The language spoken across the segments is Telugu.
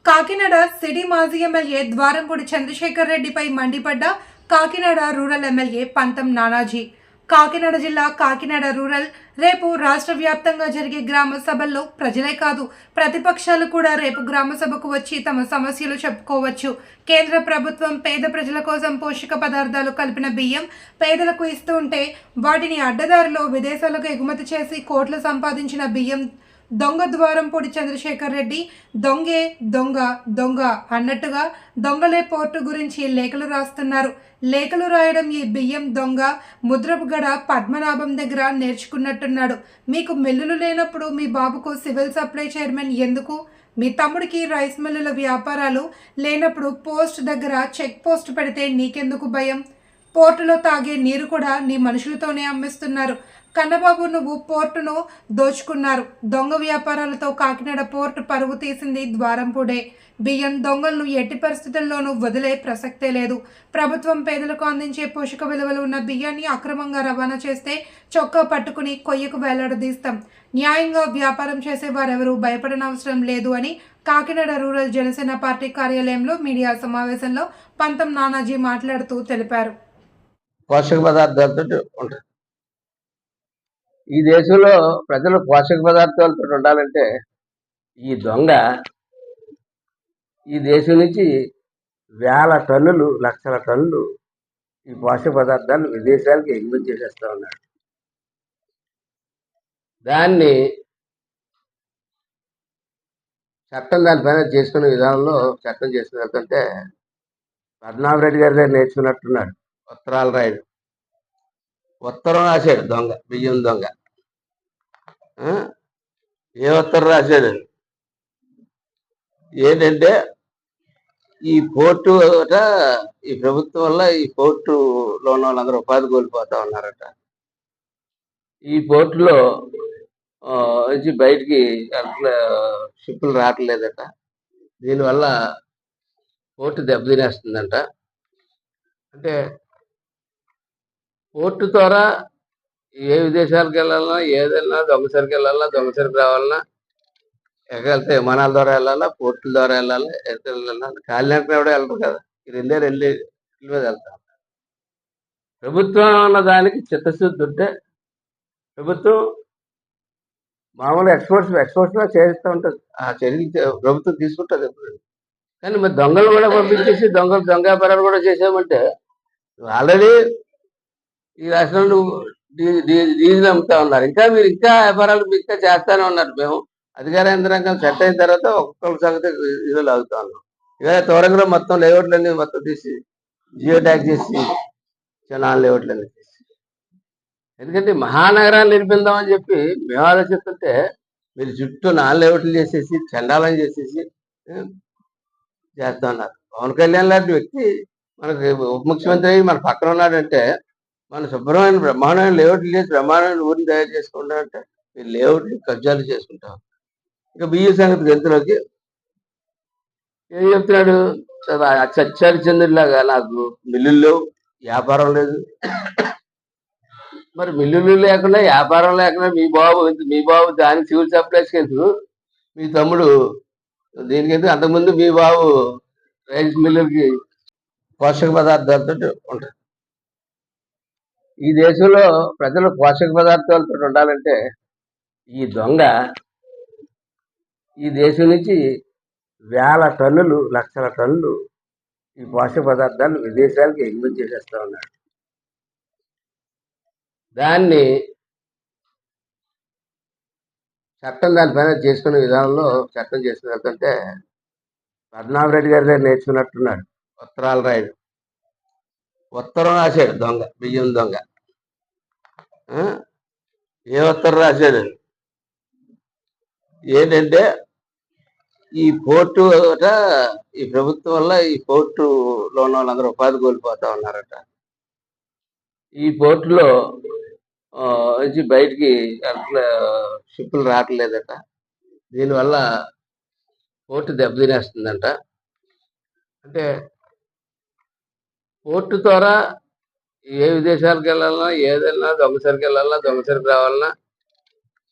కాకినాడ సిటీ మాజీ ఎమ్మెల్యే ద్వారంపూడి చంద్రశేఖర్ రెడ్డిపై మండిపడ్డ కాకినాడ రూరల్ ఎమ్మెల్యే పంతం నానాజీ. కాకినాడ జిల్లా కాకినాడ రూరల్ రేపు రాష్ట్ర వ్యాప్తంగా జరిగే గ్రామ సభల్లో ప్రజలే కాదు ప్రతిపక్షాలు కూడా రేపు గ్రామ సభకు వచ్చి తమ సమస్యలు చెప్పుకోవచ్చు. కేంద్ర ప్రభుత్వం పేద ప్రజల కోసం పోషక పదార్థాలు కలిపిన బియ్యం పేదలకు ఇస్తూ ఉంటే వాటిని అడ్డదారిలో విదేశాలకు ఎగుమతి చేసి కోట్లు సంపాదించిన బియ్యం దొంగ ద్వారంపూడి చంద్రశేఖర్ రెడ్డి దొంగే దొంగ దొంగ అన్నట్టుగా దొంగలే పోర్టు గురించి లేఖలు రాస్తున్నారు. లేఖలు రాయడం ఈ బియ్యం దొంగ ముద్రపుగడ పద్మనాభం దగ్గర నేర్చుకున్నట్టున్నాడు. మీకు మిల్లులు లేనప్పుడు మీ బాబుకు సివిల్ సప్లై చైర్మన్ ఎందుకు? మీ తమ్ముడికి రైస్ మిల్లుల వ్యాపారాలు లేనప్పుడు పోస్ట్ దగ్గర చెక్ పోస్ట్ పెడితే నీకెందుకు భయం? పోర్టులో తాగే నీరు కూడా నీ మనుషులతోనే అమ్మిస్తున్నారు. కన్నబాబు నువ్వు పోర్టును దోచుకున్నారు. దొంగ వ్యాపారాలతో కాకినాడ పోర్టు పరువు తీసింది ద్వారంపూడే. బియ్యం దొంగలను ఎట్టి పరిస్థితుల్లోనూ వదిలే ప్రసక్తే లేదు. ప్రభుత్వం పేదలకు అందించే పోషక విలువలు ఉన్న బియ్యాన్ని అక్రమంగా రవాణా చేస్తే చొక్కా పట్టుకుని కొయ్యకు వేలాడదీస్తాం. న్యాయంగా వ్యాపారం చేసే వారెవరూ భయపడనవసరం లేదు అని కాకినాడ రూరల్ జనసేన పార్టీ కార్యాలయంలో మీడియా సమావేశంలో పంతం నానాజీ మాట్లాడుతూ తెలిపారు. పోషక పదార్థాలతో ఉంటాయి. ఈ దేశంలో ప్రజలు పోషక పదార్థాలతో ఉండాలంటే ఈ దొంగ ఈ దేశం నుంచి వేల టన్నులు లక్షల టన్నులు ఈ పోషక పదార్థాలు విదేశాలకు ఎగుమతి చేసేస్తా ఉన్నాడు. దాన్ని చట్టం దానిపైన చేసుకునే విధానంలో చట్టం చేసుకున్నట్టుంటే పద్మనాభరెడ్డి గారి దగ్గర నేర్చుకున్నట్టున్నాడు. ఉత్తరాలు రాయడు, ఉత్తరం రాశాడు దొంగ, బియ్యం దొంగ. ఏ ఉత్తరం రాశాడు ఏంటంటే ఈ పోర్టు ఈ ప్రభుత్వం వల్ల ఈ పోర్టులో ఉన్న వాళ్ళందరూ ఉపాధి కోల్పోతా ఉన్నారట. ఈ పోర్టులో నుంచి బయటికి షిప్పులు రావట్లేదట. దీనివల్ల పోర్టు దెబ్బతినేస్తుందంట. అంటే పోర్టు ద్వారా ఏ విదేశాలకు వెళ్ళాలన్నా, ఏదైనా దొంగసరికి వెళ్ళాలన్నా, దొంగసరికి రావాలన్నా, ఎక్కడికెళ్తే విమానాల ద్వారా వెళ్ళాలా, పోర్టుల ద్వారా వెళ్ళాలి, వెళ్ళాలి. కాలినడకన కూడా వెళ్ళరు కదా. ఈ రెండే మీద వెళ్తాం. ప్రభుత్వం అన్న దానికి చిత్తశుద్ధి ఉంటే ప్రభుత్వం మామూలు ఎక్స్పోర్ట్స్లో చేస్తూ ఉంటుంది. ఆ చర్యలు ప్రభుత్వం తీసుకుంటుంది ఎప్పుడు. కానీ మరి దొంగలు కూడా పంపించేసి దొంగ వ్యాపారాలు కూడా చేసామంటే ఆల్రెడీ ఈ రాష్ట్రంలో డీజిల్ అమ్ముతా ఉన్నారు. ఇంకా మీరు ఇంకా వ్యాపారాలు ఇంకా చేస్తానే ఉన్నారు. మేము అధికార యంత్రాంగం సెట్ అయిన తర్వాత ఒక్కొక్క సంగతి ఇదిలో లాగుతా ఉన్నాం. ఇక త్వరగా మొత్తం లేఅవుట్లన్నీ మొత్తం తీసి జియో ట్యాగ్ చేసి నాన్ లేఅవుట్లన్నీ తీసి, ఎందుకంటే మహానగరాన్ని నిర్మిందామని చెప్పి మేము ఆలోచిస్తుంటే మీరు చుట్టూ నాన్ లేఅవుట్లు చేసేసి చండాలం చేసేసి చేస్తా ఉన్నారు. పవన్ కళ్యాణ్ లాంటి వ్యక్తి మనకి ఉప ముఖ్యమంత్రి అయ్యి మన పక్కన ఉన్నాడంటే మన శుభ్రమైన బ్రహ్మాండమైన లేఅవుట్లు చేసి బ్రహ్మాండమైన ఊరిని తయారు చేసుకుంటామంటే ఈ లేఅవుట్లు కబ్జాలు చేసుకుంటాం. ఇక బియ్య సంగతి గెలుతులోకి ఏం చెప్తున్నాడు? చచ్చారి చంద్రులాగా నాకు మిల్లుల్లో వ్యాపారం లేదు. మరి మిల్లులు లేకుండా వ్యాపారం లేకుండా మీ బాబు దానికి సివిల్ సప్లైస్కి ఎందుకు? మీ తమ్ముడు దీనికి ఎందుకు? అంతకుముందు మీ బాబు రైస్ మిల్లులకి పోషక పదార్థాలతో ఉంటాయి. ఈ దేశంలో ప్రజలు పోషక పదార్థాలతో ఉండాలంటే ఈ దొంగ ఈ దేశం నుంచి వేల టన్నులు లక్షల టన్నులు ఈ పోషక పదార్థాలు విదేశాలకు ఎగుమతి చేసేస్తా ఉన్నాడు. దాన్ని చట్టం దానిపైన చేసుకునే విధానంలో చట్టం చేసుకున్నట్టుంటే పద్మనాభరెడ్డి గారి దగ్గర నేర్చుకున్నట్టున్నాడు. ఉత్తరాలు రాయడు, ఉత్తరం రాశాడు దొంగ, బియ్యం దొంగ. ఏ ఉత్తరం రాశాడు ఏంటంటే ఈ పోర్టు ఈ ప్రభుత్వం వల్ల ఈ పోర్టులో ఉన్న వాళ్ళందరూ ఉపాధి కోల్పోతా ఉన్నారట. ఈ పోర్టులో నుంచి బయటికి షిప్పులు రావట్లేదట. దీనివల్ల పోర్టు దెబ్బతినేస్తుందంట. అంటే పోర్టు ద్వారా ఏ విదేశాలకు వెళ్ళాలన్నా, ఏదైనా దొంగసరికి వెళ్ళాలన్నా, దొంగసరికి రావాలన్నా,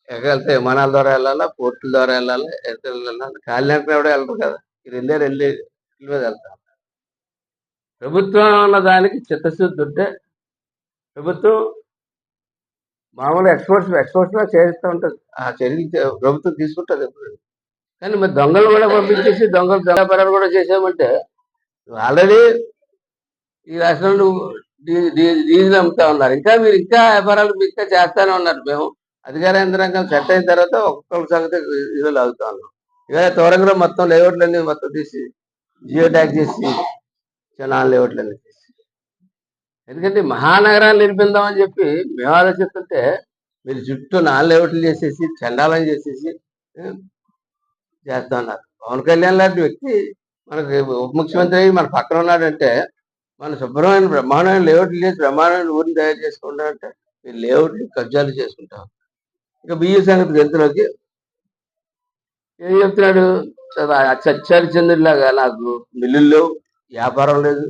ఎక్కడికెళ్తే విమానాల ద్వారా వెళ్ళాలా, పోర్టుల ద్వారా వెళ్ళాలి, వెళ్ళాలి. కాలినడకన కూడా వెళ్ళరు కదా. ఈ రెండు మీద వెళ్తాం. ప్రభుత్వం అన్న దానికి చిత్తశుద్ధి ఉంటే ప్రభుత్వం మామూలు ఎక్స్పోర్ట్స్ చేస్తూ ఉంటుంది. ఆ చర్యలు ప్రభుత్వం తీసుకుంటుంది ఎప్పుడు. కానీ మరి దొంగలు కూడా పంపించేసి దొంగలు వ్యాపారాలు కూడా చేసామంటే ఆల్రెడీ ఈ రాష్ట్రంలో డీజిల్ అమ్ముతా ఉన్నారు. మీరు ఇంకా వ్యాపారాలు ఇంకా చేస్తానే ఉన్నారు. మేము అధికార యంత్రాంగం సెట్ అయిన తర్వాత ఒక్కొక్క సంగతి ఇదిలో లాగుతా ఉన్నాం. ఇక త్వరగా మొత్తం లేఅవుట్లన్నీ మొత్తం తీసి జియో ట్యాగ్ చేసి నాన్ లేఅవుట్లన్నీ తీసి, ఎందుకంటే మహానగరాన్ని నిర్మిందామని చెప్పి మేము ఆలోచిస్తుంటే మీరు చుట్టూ నాన్ లేఅవుట్లు చేసేసి చండాలం చేసేసి చేస్తా ఉన్నారు. పవన్ కళ్యాణ్ లాంటి వ్యక్తి మనకి ఉప ముఖ్యమంత్రి అయ్యి మన పక్కన ఉన్నాడంటే మన శుభ్రమైన బ్రహ్మాండమైన లేఅవుట్లు చేసి బ్రహ్మాండమైన ఊరిని తయారు చేసుకుంటామంటే మీరు లేఅవుట్లు కబ్జాలు చేసుకుంటాం. ఇక బియ్య సంగతి గంతులోకి ఏం చెప్తున్నాడు, చచ్చారి చంద్రులాగా నాకు మిల్లుల్లో వ్యాపారం లేదు.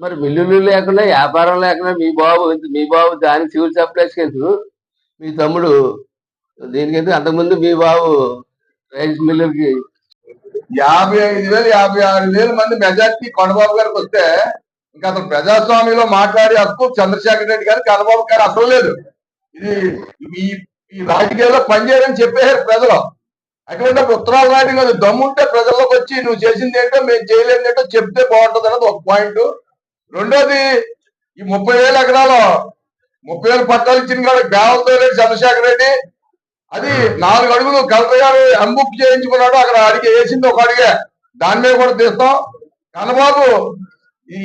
మరి మిల్లులు లేకుండా వ్యాపారం లేకుండా మీ బాబు దానికి సివిల్ సప్లైస్కి ఎందుకు, మీ తమ్ముడు దీనికి ఎందుకు, అంతకుముందు మీ బాబు రైస్ మిల్లులకి 55,000 మంది మెజార్టీ కొండబాబు గారికి వస్తే ఇంకా అతను ప్రజాస్వామ్యంలో మాట్లాడే హక్కు చంద్రశేఖర్ రెడ్డి గారికి కొండబాబు గారు అసలు లేదు. ఇది ఈ రాజకీయాల్లో పనిచేయని చెప్పేశారు ప్రజలు. అటువంటి ఉత్తరాల నాటి కాదు, దమ్ముంటే ప్రజల్లోకి వచ్చి నువ్వు చేసింది ఏంటో మేము చేయలేదు ఏంటో చెప్తే బాగుంటుంది అన్నది ఒక పాయింట్. రెండోది, ఈ 30,000 ఎకరాలు 30,000 పట్టాలు ఇచ్చిన కాదు గ్రామంతో చంద్రశేఖర్ రెడ్డి, అది 4 అడుగులు కలెక్టర్ గారు అంబుక్ చేయించుకున్నాడు. అక్కడ అడిగి వేసింది ఒక అడిగే, దాని మీద కూడా తీస్తాం. కన్నబాబు ఈ